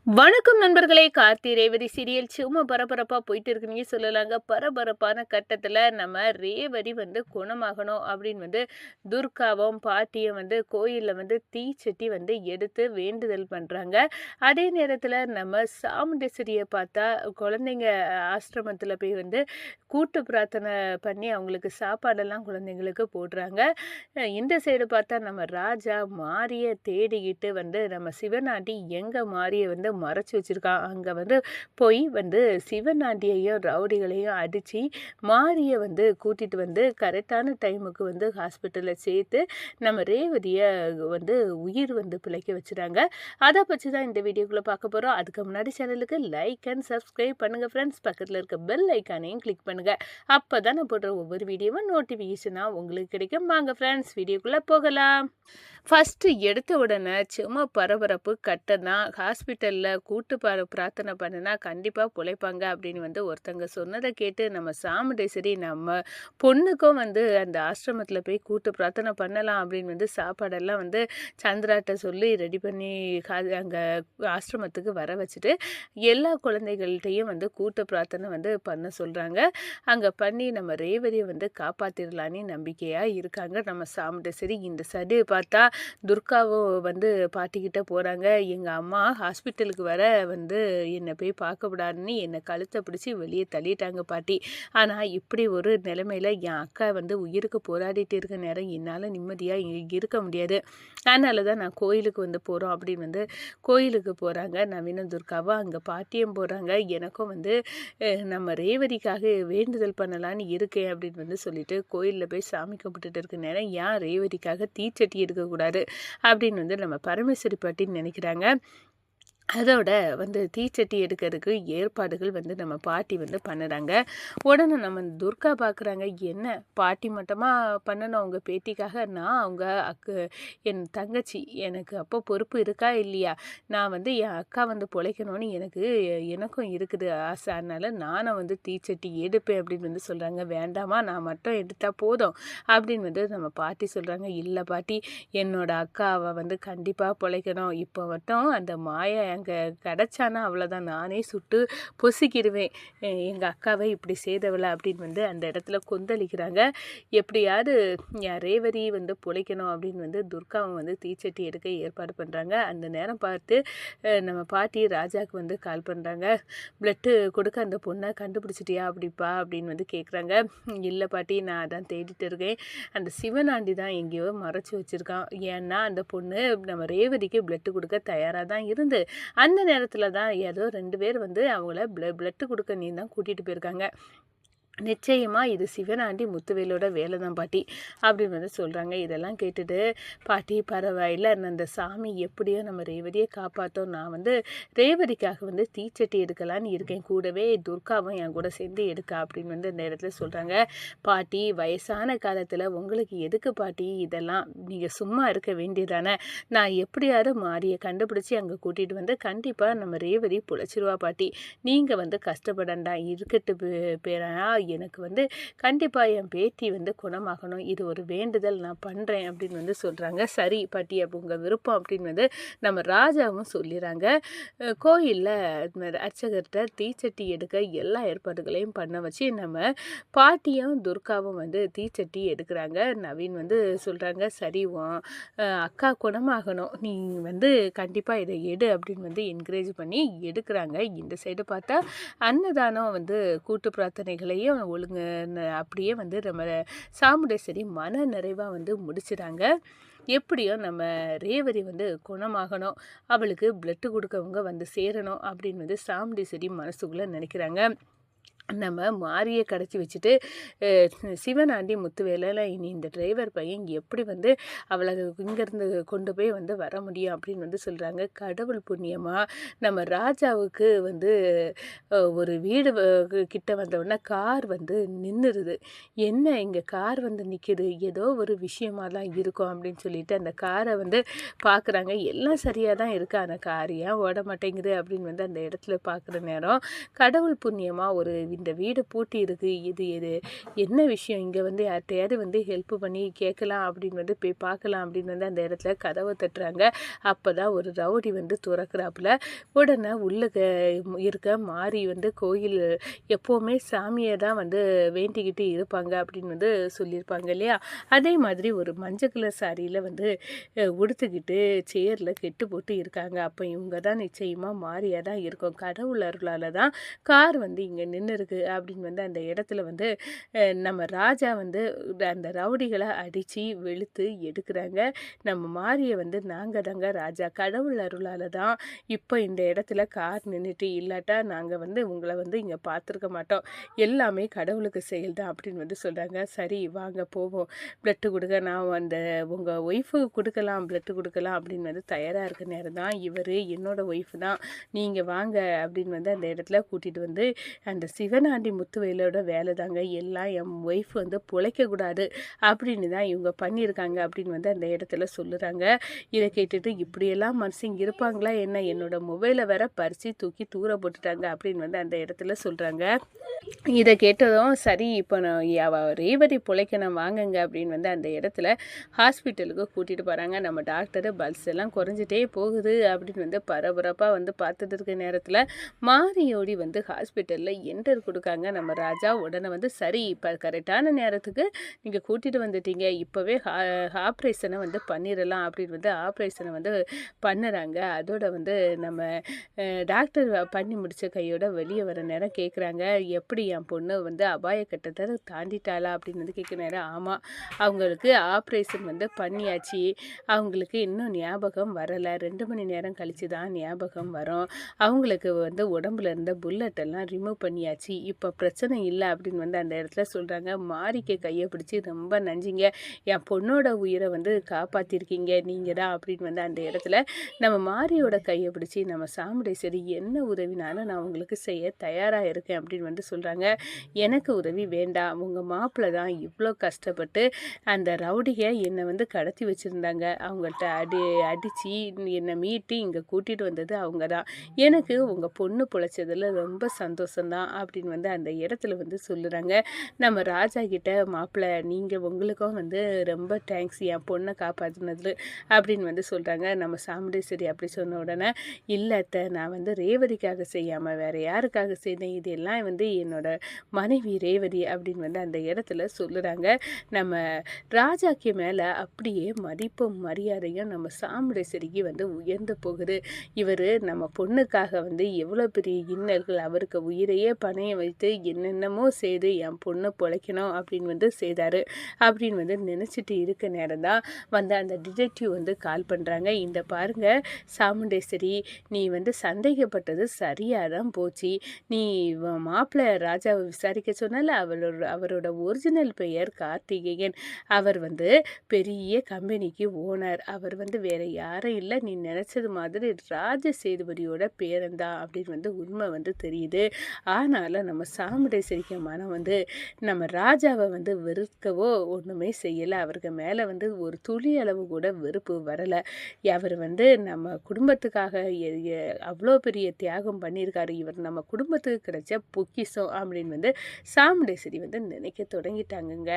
வணக்கம் நண்பர்களே! கார்த்தி ரேவதி சீரியல் சும்மா பரபரப்பா போயிட்டு இருக்குன்னே சொல்லலாங்க. பரபரப்பான கட்டத்துல நம்ம ரேவதி குணமாகணும் அப்படின்னு துர்காவும், பாட்டியும் கோயில்ல தீச்சட்டி எடுத்து வேண்டுதல் பண்றாங்க. அதே நேரத்துல நம்ம சாமுண்டேஸ்வரிய பார்த்தா குழந்தைங்க ஆசிரமத்துல போய் கூட்டு பிரார்த்தனை பண்ணி அவங்களுக்கு சாப்பாடெல்லாம் குழந்தைங்களுக்கு போடுறாங்க. இந்த சைடு பார்த்தா நம்ம ராஜா மாரிய தேடிக்கிட்டு நம்ம சிவனாண்டி எங்க மாரிய மறைச்சு வச்சிருக்கான். அங்க போய் சிவனாண்டியையும் ரவுடிகளையும் அடிச்சு மாரிய கூட்டிட்டு கரெக்டான டைமுக்கு ஹாஸ்பிட்டல்ல சேர்த்து நம்ம ரேவதிய உயிர் பிழைக்க வச்சுறாங்க. அதை பற்றி தான் இந்த வீடியோக்குள்ள பார்க்க போறோம். அதுக்கு முன்னாடி சேனலுக்கு லைக் அண்ட் சப்ஸ்கிரைப் பண்ணுங்க ஃப்ரெண்ட்ஸ். பக்கத்துல இருக்க பெல் ஐக்கானையும் கிளிக் பண்ணுங்க. அப்பதான் நான் போடுற ஒவ்வொரு வீடியோவும் நோட்டிஃபிகேஷனா உங்களுக்கு கிடைக்கும். வாங்க ஃப்ரெண்ட்ஸ் வீடியோக்குள்ள போகலாம். ஃபர்ஸ்ட் எடுத்த உடனே சும்மா பரபரப்பு கட்டனா ஹாஸ்பிட்டல்ல கூட்டு பிரார்த்தனை பண்ணுனா கண்டிப்பா பிழைப்பாங்க அப்படின்னு ஒருத்தங்க சொன்னதை கேட்டு நம்ம சாமுண்டேஸ்வரி நம்ம பொண்ணுக்கும் அந்த ஆசிரமத்துல போய் கூட்டு பிரார்த்தனை பண்ணலாம் அப்படின்னு சாப்பாடெல்லாம் சந்திராட்ட சொல்லி ரெடி பண்ணி அங்க ஆசிரமத்துக்கு வர வச்சுட்டு எல்லா குழந்தைகள்கிட்டையும் கூட்டு பிரார்த்தனை பண்ண சொல்றாங்க. அங்க பண்ணி நம்ம ரேவதியை காப்பாத்திடலான்னு நம்பிக்கையா இருக்காங்க நம்ம சாமுண்டேஸ்வரி. இந்த சைடு பார்த்தா துர்காவும் பாட்டிக்கிட்ட போகிறாங்க. எங்கள் அம்மா ஹாஸ்பிட்டலுக்கு வர என்னை போய் பார்க்கக்கூடாதுன்னு என்னை கழுத்தை பிடிச்சி வெளியே தள்ளிட்டாங்க பாட்டி. ஆனால் இப்படி ஒரு நிலைமையில் என் அக்கா உயிருக்கு போராடிட்டு இருக்க நேரம் என்னால் நிம்மதியாக இருக்க முடியாது. அதனால தான் நான் கோயிலுக்கு போகிறோம் அப்படின்னு கோயிலுக்கு போகிறாங்க. நவீன துர்காவும் அங்கே பாட்டியும் போகிறாங்க. எனக்கும் நம்ம ரேவதிக்காக வேண்டுதல் பண்ணலான்னு இருக்கேன் அப்படின்னு சொல்லிட்டு கோயிலில் போய் சாமி கும்பிட்டுட்டு இருக்க நேரம் ஏன் ரேவதிக்காக தீச்சட்டி எடுக்கக்கூடாது அப்படின்னு நம்ம பரமேஸ்வரி பாட்டின்னு நினைக்கிறாங்க. அதோட தீச்சட்டி எடுக்கிறதுக்கு ஏற்பாடுகள் நம்ம பாட்டி பண்ணுறாங்க. உடனே நம்ம துர்கா பார்க்குறாங்க. என்ன பாட்டி மட்டுமா பண்ணணும் அவங்க பேத்திக்காக? நான் அவங்க என் தங்கச்சி, எனக்கு அப்போ பொறுப்பு இருக்கா இல்லையா? நான் என் அக்கா பிழைக்கணும்னு எனக்கும் இருக்குது ஆசை. அதனால் நானும் தீச்சட்டி எடுப்பேன் அப்படின்னு சொல்கிறாங்க. வேண்டாமா, நான் மட்டும் எடுத்தால் போதும் அப்படின்னு நம்ம பாட்டி சொல்கிறாங்க. இல்லை பாட்டி, என்னோட அக்கா அவள் கண்டிப்பாக பிழைக்கணும். இப்போ மட்டும் அந்த மாயா அங்கே கிடச்சானா அவ்வளோதான், நானே சுட்டு பொசுக்கிடுவேன் எங்கள் அக்காவை இப்படி செய்தவளை அப்படின்னு அந்த இடத்துல கொந்தளிக்கிறாங்க. எப்படியாவது என் ரேவதி பிழைக்கணும் அப்படின்னு துர்காவும் தீச்சட்டி எடுக்க ஏற்பாடு பண்ணுறாங்க. அந்த நேரம் பார்த்து நம்ம பாட்டி ராஜாவுக்கு கால் பண்ணுறாங்க. பிளட்டு கொடுக்க அந்த பொண்ணை கண்டுபிடிச்சிட்டியா அப்படிப்பா அப்படின்னு கேட்குறாங்க. இல்லை பாட்டி, நான் அதான் தேடிட்டு இருக்கேன். அந்த சிவனாண்டி தான் எங்கேயோ மறைச்சி வச்சுருக்கான். ஏன்னா அந்த பொண்ணு நம்ம ரேவதிக்கு பிளட்டு கொடுக்க தயாராக தான் இருந்து அந்த நேரத்தில் தான் ஏதோ 2 பேர் அவங்கள பிளட்டு கொடுக்க நீ தான் கூட்டிகிட்டு போயிருக்காங்க. நிச்சயமாக இது சிவனாண்டி முத்துவேலோட வேலை தான் பாட்டி அப்படின்னு சொல்கிறாங்க. இதெல்லாம் கேட்டுட்டு பாட்டி பரவாயில்லை, அந்த சாமி எப்படியோ நம்ம ரேவதியை காப்பாற்றோம். நான் ரேவதிக்காக தீச்சட்டி எடுக்கலான்னு இருக்கேன். கூடவே துர்காவும் என் கூட சேர்ந்து எடுக்க அப்படின்னு அந்த இடத்துல சொல்கிறாங்க. பாட்டி, வயசான காலத்தில் உங்களுக்கு எதுக்கு பாட்டி இதெல்லாம்? நீங்கள் சும்மா இருக்க வேண்டியதானே? நான் எப்படியாவது மாரியை கண்டுபிடிச்சி அங்கே கூட்டிகிட்டு கண்டிப்பாக நம்ம ரேவதி பிழைச்சிருவா பாட்டி. நீங்கள் கஷ்டப்படண்டா இருக்கட்டு பேரா. எனக்கு கண்டிப்பாக என் பேத்தி குணமாகணும். இது ஒரு வேண்டுதல், நான் பண்ணுறேன் அப்படின்னு சொல்கிறாங்க. சரி பாட்டி, அப்போ உங்கள் விருப்பம் அப்படின்னு நம்ம ராஜாவும் சொல்லிடுறாங்க. கோயிலில் அர்ச்சகர்கிட்ட தீச்சட்டி எடுக்க எல்லா ஏற்பாடுகளையும் பண்ண வச்சு நம்ம பாட்டியும் துர்காவும் தீச்சட்டி எடுக்கிறாங்க. நவீன் சொல்கிறாங்க. சரி, அக்கா குணமாகணும், நீ கண்டிப்பாக இதை எடு அப்படின்னு என்கரேஜ் பண்ணி எடுக்கிறாங்க. இந்த சைடு பார்த்தா அன்னதானம் கூட்டு பிரார்த்தனைகளையும் ஒழுங்கு அப்படியே நம்ம சாமுண்டேஸ்வரி மன நிறைவாக முடிச்சிடாங்க. எப்படியோ நம்ம ரேவதி குணமாகணும், அவளுக்கு பிளட்டு கொடுக்கவங்க சேரணும் அப்படின்னு சாமுண்டேஸ்வரி மனசுக்குள்ளே நினைக்கிறாங்க. நம்ம மாரியை கடைச்சி வச்சுட்டு சிவனாண்டி முத்துவேலை இனி இந்த டிரைவர் பையன் எப்படி அவளை இங்கேருந்து கொண்டு போய் வர முடியும் அப்படின்னு சொல்கிறாங்க. கடவுள் புண்ணியமாக நம்ம ராஜாவுக்கு ஒரு வீடு கிட்ட வந்தவுடனே கார் நின்றுடுது. என்ன இங்கே கார் நிற்கிது, ஏதோ ஒரு விஷயமா தான் இருக்கும் அப்படின்னு சொல்லிட்டு அந்த காரை பார்க்குறாங்க. எல்லாம் சரியாக தான் இருக்குது, ஆனால் கார் ஏன் ஓட மாட்டேங்குது அப்படின்னு அந்த இடத்துல பார்க்குற நேரம் கடவுள் புண்ணியமாக ஒரு இந்த வீடு பூட்டி இருக்கு. இது எது என்ன விஷயம்? இங்கே வந்து யார்கிட்டயாவது வந்து ஹெல்ப் பண்ணி கேட்கலாம் அப்படின்னு வந்து போய் பார்க்கலாம் அப்படின்னு வந்து அந்த இடத்துல கதவை தட்டுறாங்க. அப்போ தான் ஒரு ரவுடி வந்து துறக்கிறாப்புல. உடனே உள்ள இருக்க மாறி வந்து கோயில் எப்போவுமே சாமியை தான் வந்து வேண்டிக்கிட்டு இருப்பாங்க அப்படின்னு வந்து சொல்லியிருப்பாங்க இல்லையா? அதே மாதிரி ஒரு மஞ்சள் கலர் சாரியில் வந்து உடுத்துக்கிட்டு சேரில் கெட்டு போட்டு இருக்காங்க. அப்போ இவங்க தான் நிச்சயமாக மாறியாக தான் இருக்கும். கடவுள் அருளால் தான் கார் வந்து இங்கே நின்று இருக்கு அப்படின்னு வந்து அந்த இடத்துல வந்து நம்ம ராஜா வந்து அந்த ரவுடிகளை அடித்து வெளுத்து எடுக்கிறாங்க. நம்ம மாரியை வந்து நாங்கள் தாங்க ராஜா, கடவுள் அருளால் தான் இப்போ இந்த இடத்துல கார் நின்றுட்டு, இல்லாட்டா நாங்கள் வந்து உங்களை வந்து இங்கே பார்த்துருக்க மாட்டோம். எல்லாமே கடவுளுக்கு செயல் தான் அப்படின்னு வந்து சொல்கிறாங்க. சரி வாங்க போவோம், பிளட்டு கொடுக்க நான் அந்த உங்கள் ஒய்ஃபுக்கு கொடுக்கலாம், பிளட்டு கொடுக்கலாம் அப்படின்னு வந்து தயாராக இருக்க நேரம் தான் இவர் என்னோட ஒய்ஃபு தான், நீங்கள் வாங்க அப்படின்னு வந்து அந்த இடத்துல கூட்டிகிட்டு வந்து அந்த சிவனாண்டி முத்துவேலோட வேலை தாங்க எல்லாம். என் ஒய்ஃப் வந்து பிழைக்கக்கூடாது அப்படின்னு தான் இவங்க பண்ணியிருக்காங்க அப்படின்னு வந்து அந்த இடத்துல சொல்லுறாங்க. இதை கேட்டுட்டு இப்படியெல்லாம் மனுஷங்க இருப்பாங்களா என்ன, என்னோட மொபைலை வேற பறித்து தூக்கி தூர போட்டுட்டாங்க அப்படின்னு வந்து அந்த இடத்துல சொல்கிறாங்க. இதை கேட்டதும் சரி இப்போ நான் ரேவதி பிழைக்கணும் வாங்குங்க அப்படின்னு வந்து அந்த இடத்துல ஹாஸ்பிட்டலுக்கு கூட்டிகிட்டு போகிறாங்க. நம்ம டாக்டரு பல்ஸ் எல்லாம் குறைஞ்சிட்டே போகுது அப்படின்னு வந்து பரபரப்பாக வந்து பார்த்துட்டு இருக்க நேரத்தில் மாரியோடி வந்து ஹாஸ்பிட்டலில் என்டர் கொடுக்காங்க நம்ம ராஜா. உடனே வந்து சரி இப்போ கரெக்டான நேரத்துக்கு நீங்கள் கூட்டிகிட்டு வந்துட்டீங்க, இப்போவே ஆப்ரேஷனை வந்து பண்ணிடலாம் அப்படின்னு வந்து ஆப்ரேஷனை வந்து பண்ணுறாங்க. அதோட வந்து நம்ம டாக்டர் பண்ணி முடித்த கையோட வெளியே வர நேரம் கேட்குறாங்க, எப்படி என் பொண்ணு வந்து அபாய கட்டத்தை தாண்டிட்டாளா அப்படின்னு வந்து கேட்குற நேரம் ஆமாம், அவங்களுக்கு ஆப்ரேஷன் வந்து பண்ணியாச்சு, அவங்களுக்கு இன்னும் ஞாபகம் வரலை, 2 மணி நேரம் கழித்து தான் ஞாபகம் வரும், அவங்களுக்கு வந்து உடம்புல இருந்த புல்லட்டெல்லாம் ரிமூவ் பண்ணியாச்சு, இப்போ பிரச்சனை இல்லை அப்படின்னு வந்து அந்த இடத்துல சொல்கிறாங்க. மாரிக்கு கையை பிடிச்சி ரொம்ப நஞ்சிங்க, என் பொண்ணோட உயிரை வந்து காப்பாற்றிருக்கீங்க நீங்கள் தான் அப்படின்னு வந்து அந்த இடத்துல நம்ம மாரியோட கையை பிடிச்சி நம்ம சாமுண்டேஸ்வரி என்ன உதவினாலும் நான் உங்களுக்கு செய்ய தயாராக இருக்கேன் அப்படின்னு வந்து சொல்கிறாங்க. எனக்கு உதவி வேண்டாம், உங்கள் மாப்பிள்ளை தான் இவ்வளோ கஷ்டப்பட்டு அந்த ரவுடியை என்னை வந்து கடத்தி வச்சுருந்தாங்க, அவங்கள்ட்ட அடித்து என்னை மீட்டி இங்கே கூட்டிகிட்டு வந்தது அவங்க தான், எனக்கு உங்கள் பொண்ணு பிழைச்சதில் ரொம்ப சந்தோஷம்தான் அப்படின்னு வந்து அந்த இடத்துல வந்து சொல்லுறாங்க. நம்ம ராஜா கிட்ட மாப்பிள்ளை நீங்கள் உங்களுக்கும் வந்து ரொம்ப தேங்க்ஸ் என் பொண்ணை காப்பாற்றினது அப்படின்னு வந்து சொல்கிறாங்க. நம்ம சாமுண்டேஸ்வரி அப்படி சொன்ன உடனே இல்லை அத்தை, நான் வந்து ரேவதிக்காக செய்யாமல் வேறு யாருக்காக செய்தேன், இதெல்லாம் வந்து என்னோட மனைவி ரேவதி அப்படின்னு வந்து அந்த இடத்துல சொல்லுறாங்க. நம்ம ராஜாக்கு மேலே அப்படியே மதிப்பும் மரியாதையும் நம்ம சாமுண்டேஸ்வரிக்கு வந்து உயர்ந்து போகுது. இவர் நம்ம பொண்ணுக்காக வந்து எவ்வளோ பெரிய இன்னல்கள், அவருக்கு உயிரையே பணைய வைத்து என்னென்னமோ செய்து என் பொண்ணு பிழைக்கணும் அப்படின்னு வந்து செய்தார் அப்படின்னு வந்து நினச்சிட்டு இருக்க நேரம் தான் வந்து அந்த டிடெக்டிவ் வந்து கால் பண்ணுறாங்க. இந்த பாருங்க சாமுண்டேஸ்வரி, நீ வந்து சந்தேகப்பட்டது சரியாக தான் போச்சு, நீ மாப்பிள்ளை ராஜாவை விசாரிக்க சொன்னால அவரோட ஒரிஜினல் பெயர் கார்த்திகேயன், அவர் வந்து பெரிய கம்பெனிக்கு ஓனர், அவர் வந்து வேற யாரும் இல்லை, நீ நினச்சது மாதிரி ராஜ சேதுபதியோட பேரன்தான் அப்படின்னு வந்து உண்மை வந்து தெரியுது. ஆனாலும் நம்ம சாமுண்டேஸ்வரிக்கு மனம் வந்து நம்ம ராஜாவை வந்து வெறுக்கவோ ஒன்றுமே செய்யலை, அவருக்கு மேலே வந்து ஒரு துளி அளவு கூட வெறுப்பு வரலை, அவர் வந்து நம்ம குடும்பத்துக்காக அவ்வளோ பெரிய தியாகம் பண்ணியிருக்காரு, இவர் நம்ம குடும்பத்துக்கு கிடைச்ச பொக்கிஷம் அப்படின்னு வந்து சாமுண்டேஸ்வரி வந்து நினைக்க தொடங்கிட்டாங்கங்க.